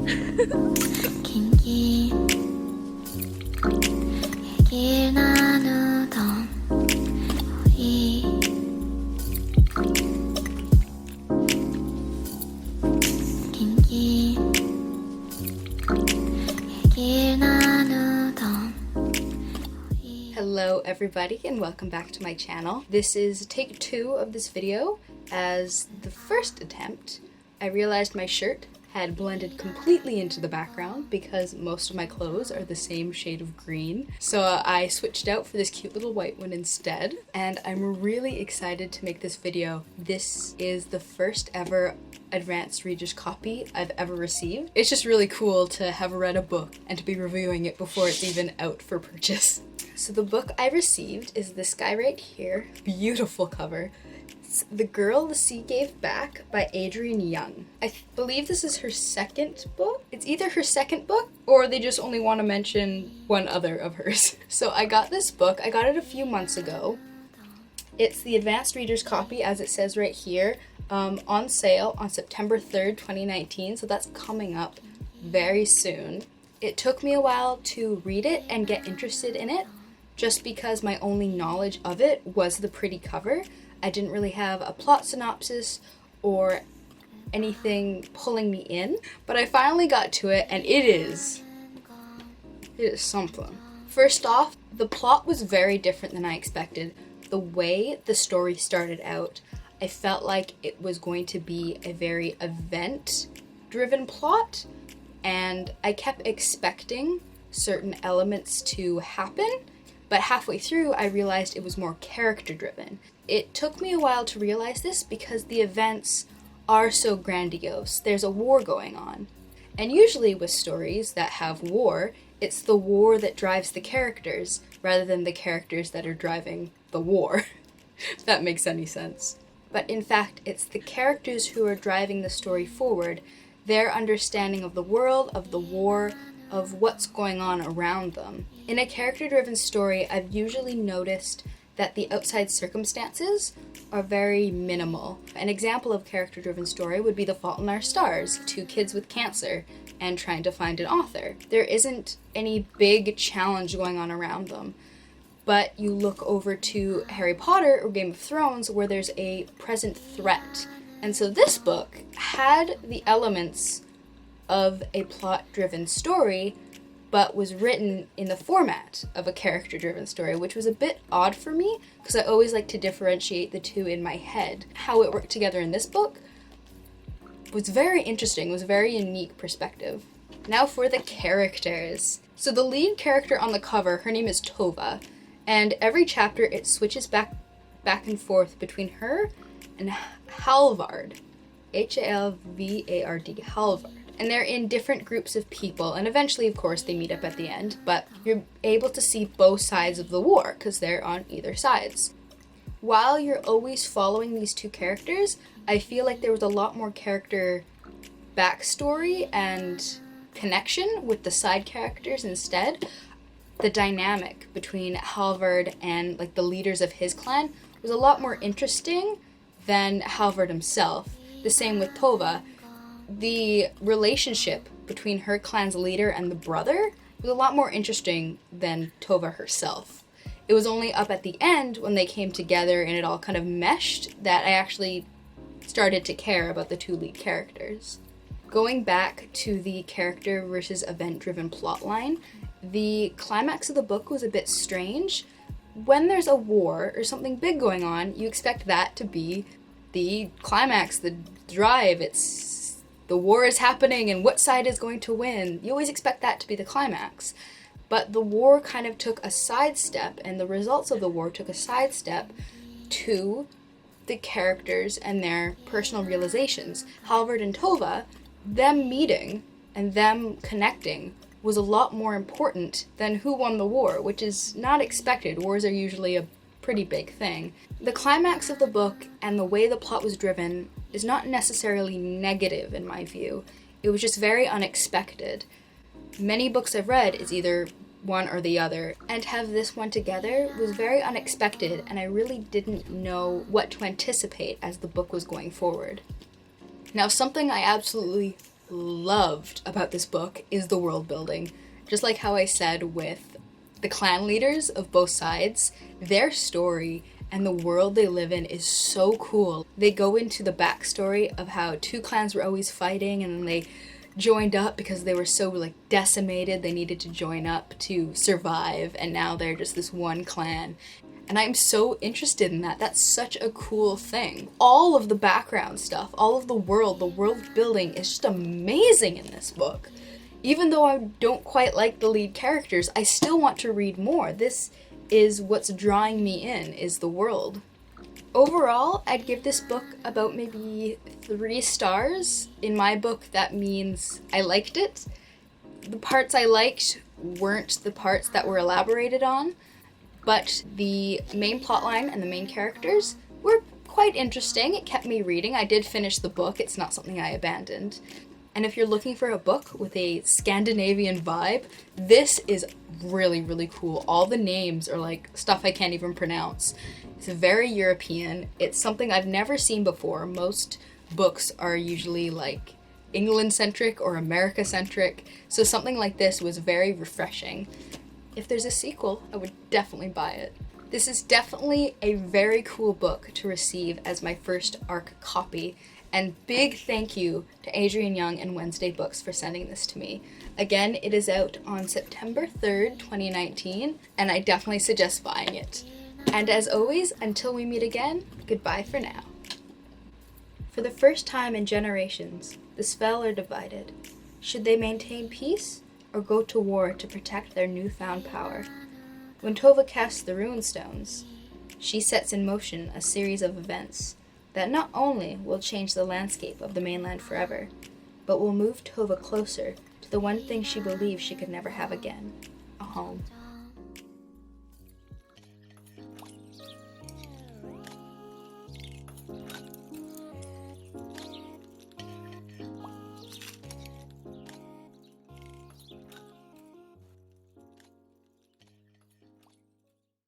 긴긴 얘기를 나누던 우리 긴긴 얘기를 나누던 Hello everybody and welcome back to my channel. This is take 2 of this video. As the first attempt, I realized my shirt had blended completely into the background because most of my clothes are the same shade of green. So I switched out for this cute little white one instead, and I'm really excited to make this video. This is the first ever advanced reader's copy I've ever received. It's just really cool to have read a book and to be reviewing it before it's even out for purchase. So the book I received is this guy right here. Beautiful cover. It's The Girl the Sea Gave Back by Adrienne Young. I believe this is her second book. It's either her second book or they just only want to mention one other of hers. So I got this book. I got it a few months ago. It's the advanced reader's copy, as it says right here, on sale on September 3rd, 2019. So that's coming up very soon. It took me a while to read it and get interested in it, just because my only knowledge of it was the pretty cover. I didn't really have a plot synopsis or anything pulling me in, but I finally got to it and it is something. First off, the plot was very different than I expected. The way the story started out, I felt like it was going to be a very event-driven plot, and I kept expecting certain elements to happen, but halfway through I realized it was more character-driven. It took me a while to realize this because the events are so grandiose. There's a war going on. And usually with stories that have war, it's the war that drives the characters rather than the characters that are driving the war, if that makes any sense. But in fact, it's the characters who are driving the story forward, their understanding of the world, of the war, of what's going on around them. In a character-driven story, I've usually noticed that the outside circumstances are very minimal. An example of character-driven story would be The Fault in Our Stars, 2 kids with cancer and trying to find an author. There isn't any big challenge going on around them. But you look over to Harry Potter or Game of Thrones where there's a present threat. And so this book had the elements of a plot-driven story, but was written in the format of a character-driven story, which was a bit odd for me, because I always like to differentiate the two in my head. How it worked together in this book was very interesting, was a very unique perspective. Now for the characters. So the lead character on the cover, her name is Tova, and every chapter it switches back and forth between her and Halvard, Halvard, Halvard. And they're in different groups of people, and eventually, of course, they meet up at the end, but you're able to see both sides of the war, because they're on either sides. While you're always following these 2 characters, I feel like there was a lot more character backstory and connection with the side characters instead. The dynamic between Halvard and like the leaders of his clan was a lot more interesting than Halvard himself. The same with Tova. The relationship between her clan's leader and the brother was a lot more interesting than Tova herself. It was only up at the end when they came together and it all kind of meshed that I actually started to care about the 2 lead characters. Going back to the character versus event-driven plotline, the climax of the book was a bit strange. When there's a war or something big going on, you expect that to be the climax, the drive. The war is happening and what side is going to win. You always expect that to be the climax. But the war kind of took a sidestep, and the results of the war took a sidestep to the characters and their personal realizations. Halvard and Tova, them meeting and them connecting was a lot more important than who won the war, which is not expected. Wars are usually a pretty big thing. The climax of the book and the way the plot was driven is not necessarily negative in my view. It was just very unexpected. Many books I've read is either one or the other, and to have this one together was very unexpected, and I really didn't know what to anticipate as the book was going forward. Now, something I absolutely loved about this book is the world building. Just like how I said with the clan leaders of both sides, their story and the world they live in is so cool. They go into the backstory of how two clans were always fighting and then they joined up because they were so like decimated, they needed to join up to survive, and now they're just this one clan. And I'm so interested in that. That's such a cool thing. All of the background stuff, all of the world building is just amazing in this book. Even though I don't quite like the lead characters, I still want to read more. This is what's drawing me in, is the world. Overall, I'd give this book about maybe 3 stars. In my book, that means I liked it. The parts I liked weren't the parts that were elaborated on, but the main plotline and the main characters were quite interesting. It kept me reading. I did finish the book. It's not something I abandoned. And if you're looking for a book with a Scandinavian vibe, this is really, really cool. All the names are like stuff I can't even pronounce. It's very European. It's something I've never seen before. Most books are usually like England-centric or America-centric, so something like this was very refreshing. If there's a sequel, I would definitely buy it. This is definitely a very cool book to receive as my first ARC copy, and big thank you to Adrian Young and Wednesday Books for sending this to me. Again, it is out on September 3rd, 2019, and I definitely suggest buying it. And as always, until we meet again, goodbye for now. For the first time in generations, the Svel are divided. Should they maintain peace or go to war to protect their newfound power? When Tova casts the rune stones, she sets in motion a series of events that not only will change the landscape of the mainland forever, but will move Tova closer to the one thing she believes she could never have again, a home.